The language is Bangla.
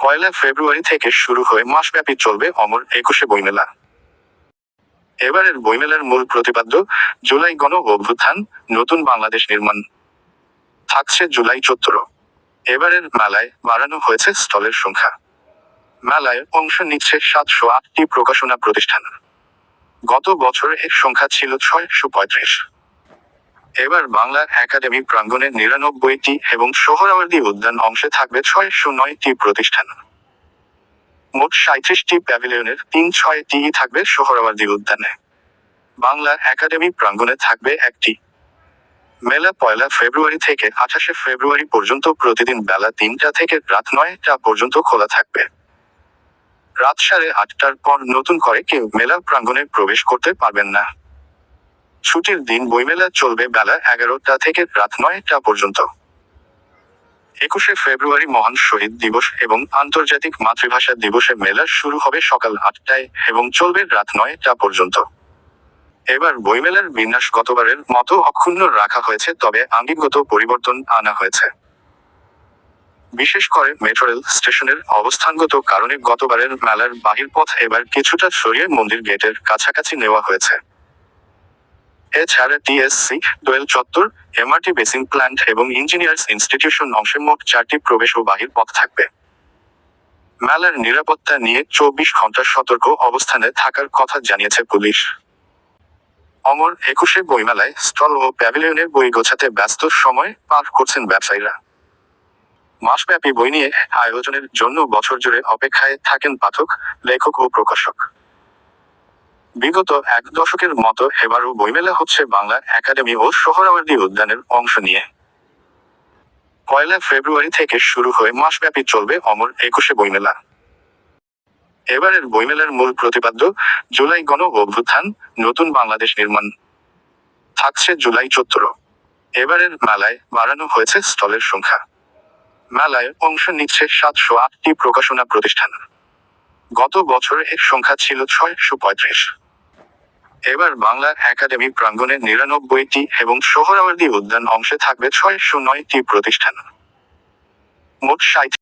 পয়লা ফেব্রুয়ারি থেকে শুরু হয়ে মাসব্যাপী চলবে অমর একুশে বইমেলা। এবারের বইমেলার মূল প্রতিপাদ্য জুলাই গণ অভ্যুত্থান, নতুন বাংলাদেশ নির্মাণ। থাকছে জুলাই 14। এবারের মেলায় বাড়ানো হয়েছে স্টলের সংখ্যা। মেলায় অংশ নিচ্ছে 708টি প্রকাশনা প্রতিষ্ঠান। গত বছর এর সংখ্যা ছিল 635। এবার বাংলা একাডেমি প্রাঙ্গণে 99টি এবং সোহরাওয়ার্দী উদ্যান অংশে থাকবে 609টি প্রতিষ্ঠান। মোট 37টি প্যাভিলিয়নের 36টিই থাকবে সোহরাওয়ার্দী উদ্যানে। বাংলা একাডেমি প্রাঙ্গণে থাকবে একটি। মেলা পয়লা ফেব্রুয়ারি থেকে 28শে ফেব্রুয়ারি পর্যন্ত প্রতিদিন বেলা 3টা থেকে রাত 9টা পর্যন্ত খোলা থাকবে। রাত 8:30টার পর নতুন করে কেউ মেলা প্রাঙ্গণে প্রবেশ করতে পারবেন না। ছুটির দিন বইমেলা চলবে বেলা 11টা থেকে রাত 9টা পর্যন্ত। 21শে ফেব্রুয়ারি মহান শহীদ দিবস এবং আন্তর্জাতিক মাতৃভাষা দিবসে মেলা শুরু হবে সকাল 8টায় এবং চলবে রাত 9টা পর্যন্ত। এবার বইমেলার বিন্যাস গতবারের মতো অক্ষুণ্ণ রাখা হয়েছে, তবে আঙ্গিকগত পরিবর্তন আনা হয়েছে। বিশেষ করে মেট্রো রেল স্টেশনের অবস্থানগত কারণে গতবারের মেলার বাহিরপথ এবার কিছুটা সরিয়ে মন্দির গেটের কাছাকাছি নেওয়া হয়েছে। এছাড়া টিএসসি, দোয়েল চত্বর, এমআরটি বেসিং প্ল্যান্ট এবং ইঞ্জিনিয়ার্স ইনস্টিটিউশন অংশে মোট 4টি প্রবেশ ও বাহির পথ থাকবে। মেলার নিরাপত্তা নিয়ে 24 ঘন্টা সতর্ক অবস্থানে থাকার কথা জানিয়েছে পুলিশ। অমর একুশে বইমেলায় স্টল ও প্যাভিলিয়নের বই গোছাতে ব্যস্ত সময় পার করছেন ব্যবসায়ীরা। মাসব্যাপী বই নিয়ে আয়োজনের জন্য বছর জুড়ে অপেক্ষায় থাকেন পাঠক, লেখক ও প্রকাশক। বিগত এক দশকের মতো এবারও বইমেলা হচ্ছে বাংলা একাডেমি ও সোহরাওয়ার্দী উদ্যানের অংশ নিয়ে। পয়লা ফেব্রুয়ারি থেকে শুরু হয়ে মাসব্যাপী চলবে অমর একুশে বইমেলা। এবারের বইমেলার মূল প্রতিপাদ্য জুলাই গণ অভ্যুত্থান, নতুন বাংলাদেশ নির্মাণ। থাকছে জুলাই 14। এবারের মেলায় বাড়ানো হয়েছে স্টলের সংখ্যা। মেলায় অংশ নিচ্ছে 708টি প্রকাশনা প্রতিষ্ঠান। গত বছর এর সংখ্যা ছিল 635। এবার বাংলা একাডেমি প্রাঙ্গণে 99টি এবং সোহরাওয়ার্দী উদ্যান অংশে থাকবে 609টি প্রতিষ্ঠান। মোট 60